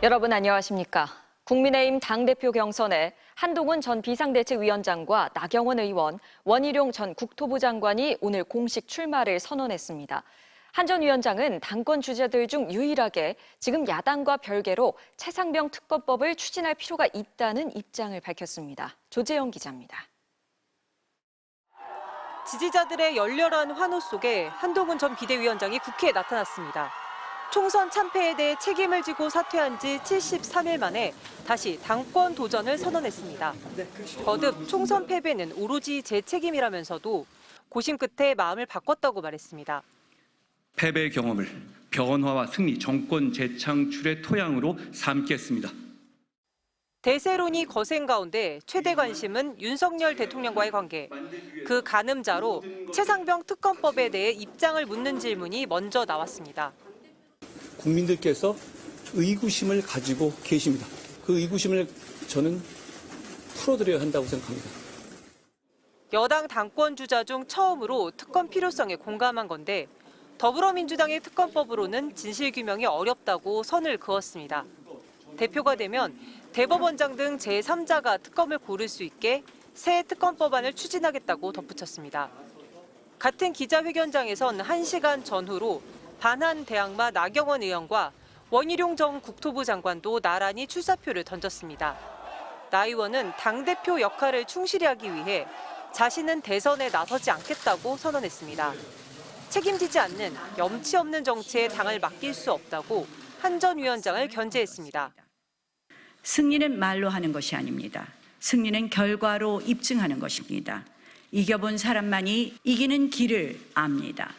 여러분 안녕하십니까? 국민의힘 당대표 경선에 한동훈 전 비상대책위원장과 나경원 의원, 원희룡 전 국토부 장관이 오늘 공식 출마를 선언했습니다. 한 전 위원장은 당권 주자들 중 유일하게 지금 야당과 별개로 최상병 특검법을 추진할 필요가 있다는 입장을 밝혔습니다. 조재영 기자입니다. 지지자들의 열렬한 환호 속에 한동훈 전 비대위원장이 국회에 나타났습니다. 총선 참패에 대해 책임을 지고 사퇴한 지 73일 만에 다시 당권 도전을 선언했습니다. 거듭 총선 패배는 오로지 제 책임이라면서도 고심 끝에 마음을 바꿨다고 말했습니다. 패배 경험을 변화와 승리, 정권 재창출의 토양으로 삼겠습니다. 대세론이 거센 가운데 최대 관심은 윤석열 대통령과의 관계. 그 가늠자로 최상병 특검법에 대해 입장을 묻는 질문이 먼저 나왔습니다. 국민들께서 의구심을 가지고 계십니다. 그 의구심을 저는 풀어드려야 한다고 생각합니다. 여당 당권 주자 중 처음으로 특검 필요성에 공감한 건데 더불어민주당의 특검법으로는 진실규명이 어렵다고 선을 그었습니다. 대표가 되면 대법원장 등 제3자가 특검을 고를 수 있게 새 특검법안을 추진하겠다고 덧붙였습니다. 같은 기자회견장에선 1시간 전후로 반한 대항마 나경원 의원과 원희룡 전 국토부 장관도 나란히 출사표를 던졌습니다. 나 의원은 당대표 역할을 충실히 하기 위해 자신은 대선에 나서지 않겠다고 선언했습니다. 책임지지 않는 염치 없는 정치에 당을 맡길 수 없다고 한 전 위원장을 견제했습니다. 승리는 말로 하는 것이 아닙니다. 승리는 결과로 입증하는 것입니다. 이겨본 사람만이 이기는 길을 압니다.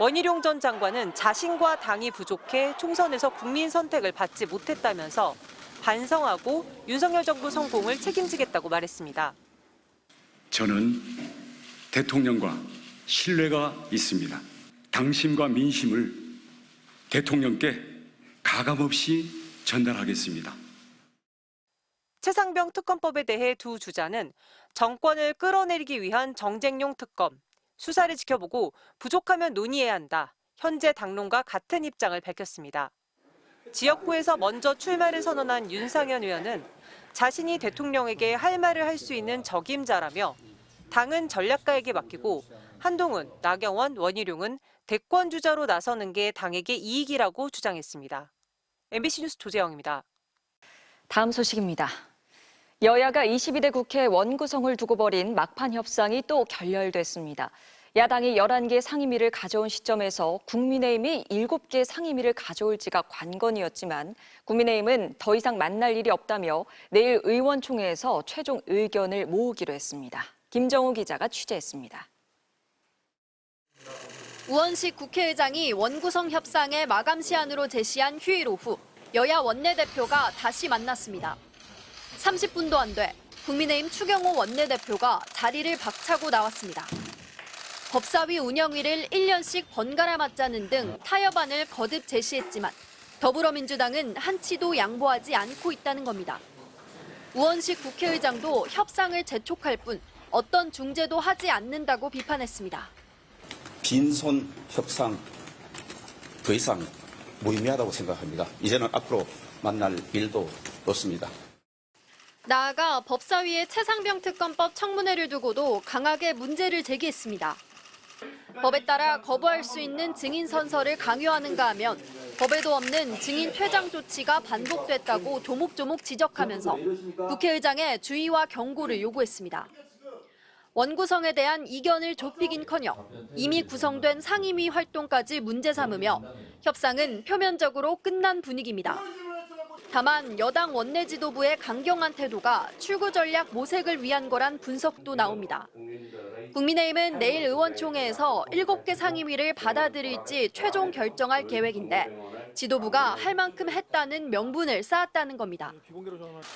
원희룡 전 장관은 자신과 당이 부족해 총선에서 국민 선택을 받지 못했다면서 반성하고 윤석열 정부 성공을 책임지겠다고 말했습니다. 저는 대통령과 신뢰가 있습니다. 당심과 민심을 대통령께 가감없이 전달하겠습니다. 최상병 특검법에 대해 두 주자는 정권을 끌어내리기 위한 정쟁용 특검, 수사를 지켜보고 부족하면 논의해야 한다. 현재 당론과 같은 입장을 밝혔습니다. 지역구에서 먼저 출마를 선언한 윤상현 의원은 자신이 대통령에게 할 말을 할 수 있는 적임자라며 당은 전략가에게 맡기고 한동훈, 나경원, 원희룡은 대권 주자로 나서는 게 당에게 이익이라고 주장했습니다. MBC 뉴스 조재영입니다. 다음 소식입니다. 여야가 22대 국회 원구성을 두고 벌인 막판 협상이 또 결렬됐습니다. 야당이 11개 상임위를 가져온 시점에서 국민의힘이 7개 상임위를 가져올지가 관건이었지만 국민의힘은 더 이상 만날 일이 없다며 내일 의원총회에서 최종 의견을 모으기로 했습니다. 김정우 기자가 취재했습니다. 우원식 국회의장이 원구성 협상의 마감 시한으로 제시한 휴일 오후 여야 원내대표가 다시 만났습니다. 30분도 안 돼 국민의힘 추경호 원내대표가 자리를 박차고 나왔습니다. 법사위 운영위를 1년씩 번갈아 맞자는 등 타협안을 거듭 제시했지만 더불어민주당은 한치도 양보하지 않고 있다는 겁니다. 우원식 국회의장도 협상을 재촉할 뿐 어떤 중재도 하지 않는다고 비판했습니다. 빈손 협상 더 이상 무의미하다고 생각합니다. 이제는 앞으로 만날 일도 없습니다. 나아가 법사위의 최상병 특검법 청문회를 두고도 강하게 문제를 제기했습니다. 법에 따라 거부할 수 있는 증인 선서를 강요하는가 하면 법에도 없는 증인 퇴장 조치가 반복됐다고 조목조목 지적하면서 국회의장의 주의와 경고를 요구했습니다. 원구성에 대한 이견을 좁히긴커녕 이미 구성된 상임위 활동까지 문제 삼으며 협상은 표면적으로 끝난 분위기입니다. 다만 여당 원내 지도부의 강경한 태도가 출구 전략 모색을 위한 거란 분석도 나옵니다. 국민의힘은 내일 의원총회에서 7개 상임위를 받아들일지 최종 결정할 계획인데 지도부가 할 만큼 했다는 명분을 쌓았다는 겁니다.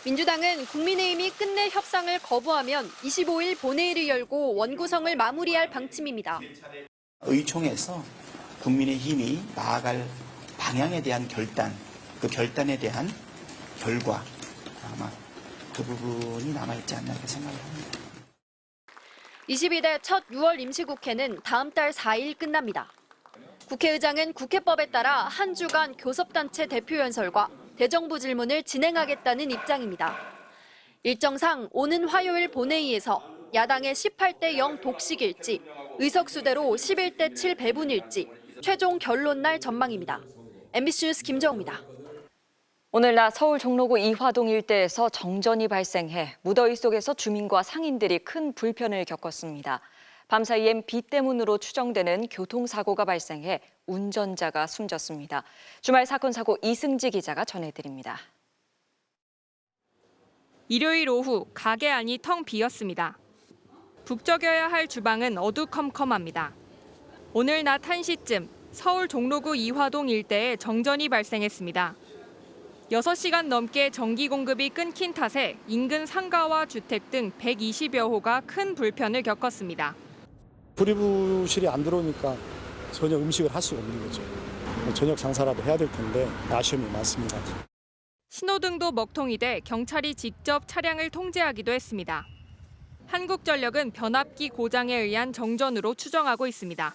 민주당은 국민의힘이 끝내 협상을 거부하면 25일 본회의를 열고 원구성을 마무리할 방침입니다. 의총에서 국민의힘이 나아갈 방향에 대한 결단, 그 결단에 대한 결과, 아마 그 부분이 남아있지 않나 이렇게 생각을 합니다. 22대 첫 6월 임시국회는 다음 달 4일 끝납니다. 국회의장은 국회법에 따라 한 주간 교섭단체 대표연설과 대정부 질문을 진행하겠다는 입장입니다. 일정상 오는 화요일 본회의에서 야당의 18대 0 독식일지, 의석수대로 11대 7 배분일지 최종 결론 날 전망입니다. MBC 뉴스 김정우입니다. 오늘 낮 서울 종로구 이화동 일대에서 정전이 발생해 무더위 속에서 주민과 상인들이 큰 불편을 겪었습니다. 밤사이엔 비 때문으로 추정되는 교통사고가 발생해 운전자가 숨졌습니다. 주말 사건 사고 이승지 기자가 전해드립니다. 일요일 오후 가게 안이 텅 비었습니다. 북적여야 할 주방은 어두컴컴합니다. 오늘 낮 1시쯤 서울 종로구 이화동 일대에 정전이 발생했습니다. 6시간 넘게 전기 공급이 끊긴 탓에 인근 상가와 주택 등 120여 호가 큰 불편을 겪었습니다. 불이부실이 안 들어오니까 전혀 음식을 할 수가 없는 거죠. 저녁 장사라도 해야 될 텐데 아쉬움이 많습니다. 신호등도 먹통이 돼 경찰이 직접 차량을 통제하기도 했습니다. 한국전력은 변압기 고장에 의한 정전으로 추정하고 있습니다.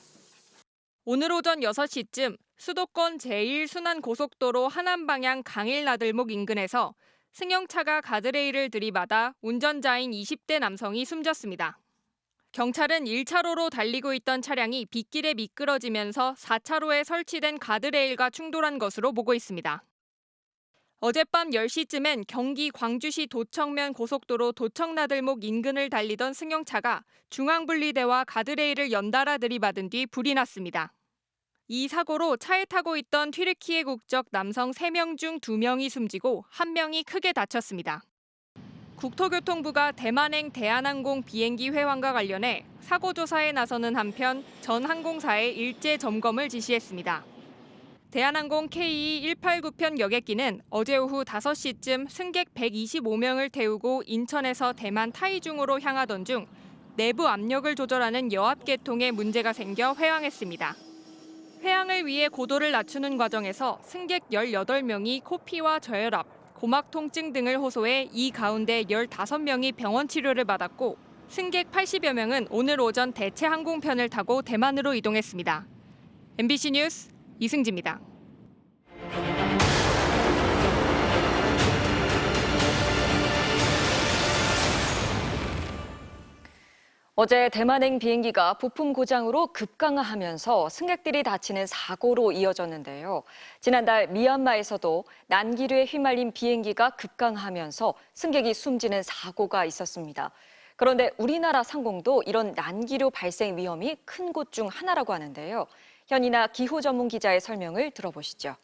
오늘 오전 6시쯤 수도권 제1순환고속도로 하남방향 강일나들목 인근에서 승용차가 가드레일을 들이받아 운전자인 20대 남성이 숨졌습니다. 경찰은 1차로로 달리고 있던 차량이 빗길에 미끄러지면서 4차로에 설치된 가드레일과 충돌한 것으로 보고 있습니다. 어젯밤 10시쯤엔 경기 광주시 도청면 고속도로 도청나들목 인근을 달리던 승용차가 중앙분리대와 가드레일을 연달아 들이받은 뒤 불이 났습니다. 이 사고로 차에 타고 있던 튀르키예 국적 남성 3명 중 2명이 숨지고 1명이 크게 다쳤습니다. 국토교통부가 대만행 대한항공 비행기 회항과 관련해 사고 조사에 나서는 한편 전 항공사에 일제 점검을 지시했습니다. 대한항공 KE189편 여객기는 어제 오후 5시쯤 승객 125명을 태우고 인천에서 대만 타이중으로 향하던 중 내부 압력을 조절하는 여압계통에 문제가 생겨 회항했습니다. 회항을 위해 고도를 낮추는 과정에서 승객 18명이 코피와 저혈압, 고막 통증 등을 호소해 이 가운데 15명이 병원 치료를 받았고 승객 80여 명은 오늘 오전 대체 항공편을 타고 대만으로 이동했습니다. MBC 뉴스 이승지입니다. 어제 대만행 비행기가 부품 고장으로 급강하하면서 승객들이 다치는 사고로 이어졌는데요. 지난달 미얀마에서도 난기류에 휘말린 비행기가 급강하면서 승객이 숨지는 사고가 있었습니다. 그런데 우리나라 상공도 이런 난기류 발생 위험이 큰 곳 중 하나라고 하는데요. 현이나 기후 전문 기자의 설명을 들어보시죠.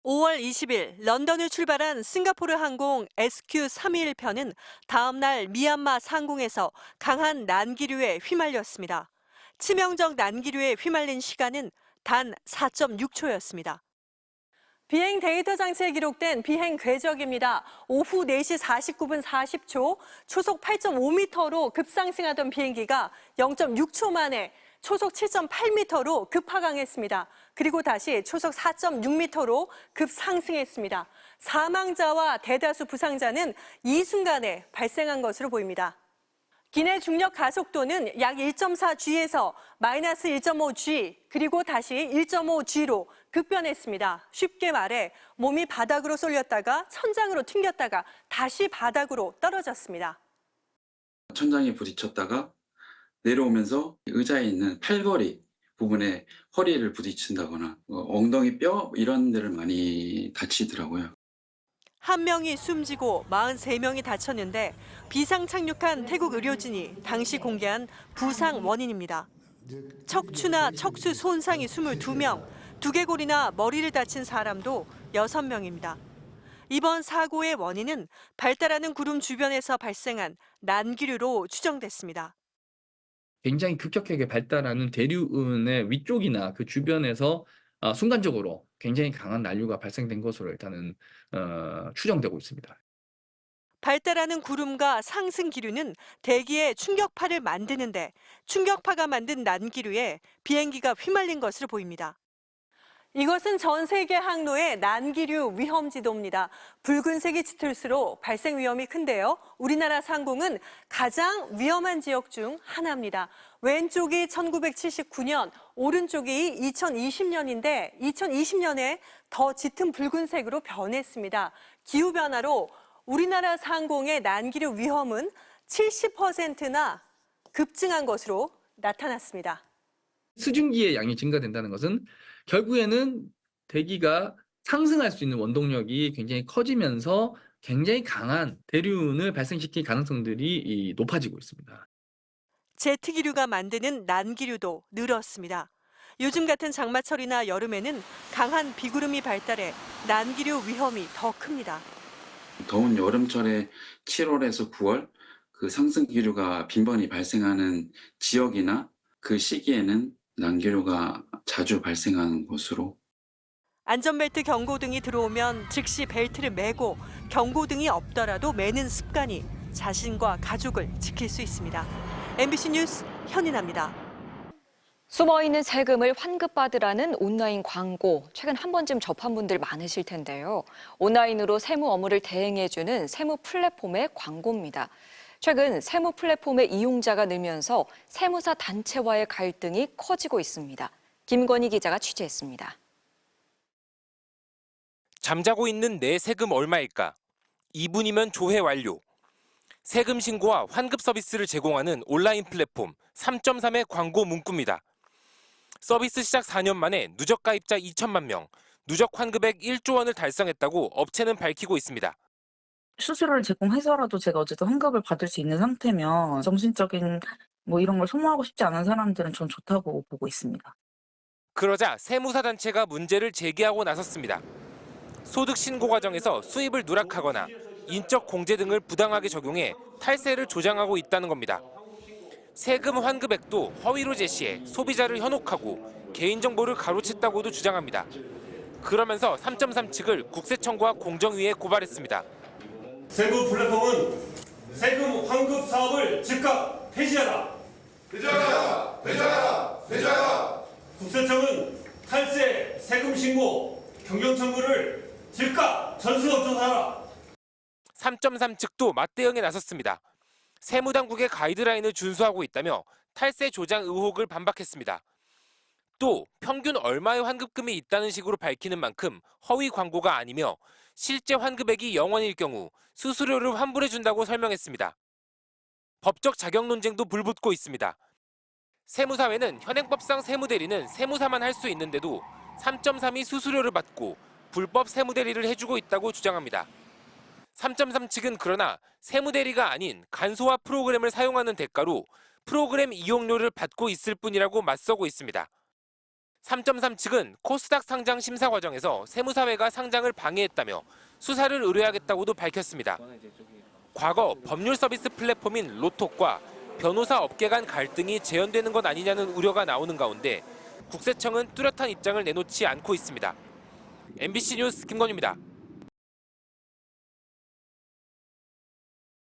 5월 20일 런던을 출발한 싱가포르 항공 SQ321편은 다음 날 미얀마 상공에서 강한 난기류에 휘말렸습니다. 치명적 난기류에 휘말린 시간은 단 4.6초였습니다. 비행 데이터 장치에 기록된 비행 궤적입니다. 오후 4시 49분 40초, 초속 8.5m로 급상승하던 비행기가 0.6초 만에 초속 7.8m로 급하강했습니다. 그리고 다시 초속 4.6m로 급상승했습니다. 사망자와 대다수 부상자는 이 순간에 발생한 것으로 보입니다. 기내 중력 가속도는 약 1.4G에서 마이너스 1.5G 그리고 다시 1.5G로 급변했습니다. 쉽게 말해 몸이 바닥으로 쏠렸다가 천장으로 튕겼다가 다시 바닥으로 떨어졌습니다. 천장에 부딪혔다가 내려오면서 의자에 있는 팔걸이 부분에 허리를 부딪힌다거나 엉덩이 뼈 이런 데를 많이 다치더라고요. 1명이 숨지고 43명이 다쳤는데 비상 착륙한 태국 의료진이 당시 공개한 부상 원인입니다. 척추나 척수 손상이 22명, 두개골이나 머리를 다친 사람도 6명입니다. 이번 사고의 원인은 발달하는 구름 주변에서 발생한 난기류로 추정됐습니다. 굉장히 급격하게 발달하는 대류의 위쪽이나 그 주변에서 순간적으로 굉장히 강한 난류가 발생된 것으로 일단은 추정되고 있습니다. 발달하는 구름과 상승 기류는 대기에 충격파를 만드는데 충격파가 만든 난기류에 비행기가 휘말린 것으로 보입니다. 이것은 전 세계 항로의 난기류 위험 지도입니다. 붉은색이 짙을수록 발생 위험이 큰데요. 우리나라 상공은 가장 위험한 지역 중 하나입니다. 왼쪽이 1979년, 오른쪽이 2020년인데 2020년에 더 짙은 붉은색으로 변했습니다. 기후변화로 우리나라 상공의 난기류 위험은 70%나 급증한 것으로 나타났습니다. 수증기의 양이 증가된다는 것은 결국에는 대기가 상승할 수 있는 원동력이 굉장히 커지면서 굉장히 강한 대류운을 발생시킬 가능성들이 높아지고 있습니다. 제트기류가 만드는 난기류도 늘었습니다. 요즘 같은 장마철이나 여름에는 강한 비구름이 발달해 난기류 위험이 더 큽니다. 더운 여름철에 7월에서 9월 그 상승 기류가 빈번히 발생하는 지역이나 그 시기에는 난기류가 자주 발생하는 곳으로. 안전벨트 경고등이 들어오면 즉시 벨트를 매고 경고등이 없더라도 매는 습관이 자신과 가족을 지킬 수 있습니다. MBC 뉴스 현인아입니다. 숨어있는 세금을 환급받으라는 온라인 광고, 최근 한 번쯤 접한 분들 많으실 텐데요. 온라인으로 세무 업무를 대행해주는 세무 플랫폼의 광고입니다. 최근 세무 플랫폼의 이용자가 늘면서 세무사 단체와의 갈등이 커지고 있습니다. 김건희 기자가 취재했습니다. 잠자고 있는 내 세금 얼마일까? 2분이면 조회 완료. 세금 신고와 환급 서비스를 제공하는 온라인 플랫폼 3.3의 광고 문구입니다. 서비스 시작 4년 만에 누적 가입자 2천만 명, 누적 환급액 1조 원을 달성했다고 업체는 밝히고 있습니다. 수수료를 제공해서라도 제가 어쨌든 환급을 받을 수 있는 상태면 정신적인 이런 걸 소모하고 싶지 않은 사람들은 전 좋다고 보고 있습니다. 그러자 세무사 단체가 문제를 제기하고 나섰습니다. 소득 신고 과정에서 수입을 누락하거나 인적 공제 등을 부당하게 적용해 탈세를 조장하고 있다는 겁니다. 세금 환급액도 허위로 제시해 소비자를 현혹하고 개인정보를 가로챘다고도 주장합니다. 그러면서 3.3 측을 국세청과 공정위에 고발했습니다. 세부 플랫폼은 세금 환급 사업을 즉각 폐지하라. 폐지하라. 폐지하라. 폐지하라. 국세청은 탈세, 세금 신고, 경영 청구를 즉각 전수조사하라. 3.3 측도 맞대응에 나섰습니다. 세무당국의 가이드라인을 준수하고 있다며 탈세 조장 의혹을 반박했습니다. 또 평균 얼마의 환급금이 있다는 식으로 밝히는 만큼 허위 광고가 아니며 실제 환급액이 0원일 경우 수수료를 환불해준다고 설명했습니다. 법적 자격 논쟁도 불붙고 있습니다. 세무사회는 현행법상 세무대리는 세무사만 할 수 있는데도 3.3이 수수료를 받고 불법 세무대리를 해주고 있다고 주장합니다. 3.3 측은 그러나 세무대리가 아닌 간소화 프로그램을 사용하는 대가로 프로그램 이용료를 받고 있을 뿐이라고 맞서고 있습니다. 3.3 측은 코스닥 상장 심사 과정에서 세무사회가 상장을 방해했다며 수사를 의뢰하겠다고도 밝혔습니다. 과거 법률 서비스 플랫폼인 로톡과 변호사 업계 간 갈등이 재현되는 것 아니냐는 우려가 나오는 가운데 국세청은 뚜렷한 입장을 내놓지 않고 있습니다. MBC 뉴스 김건희입니다.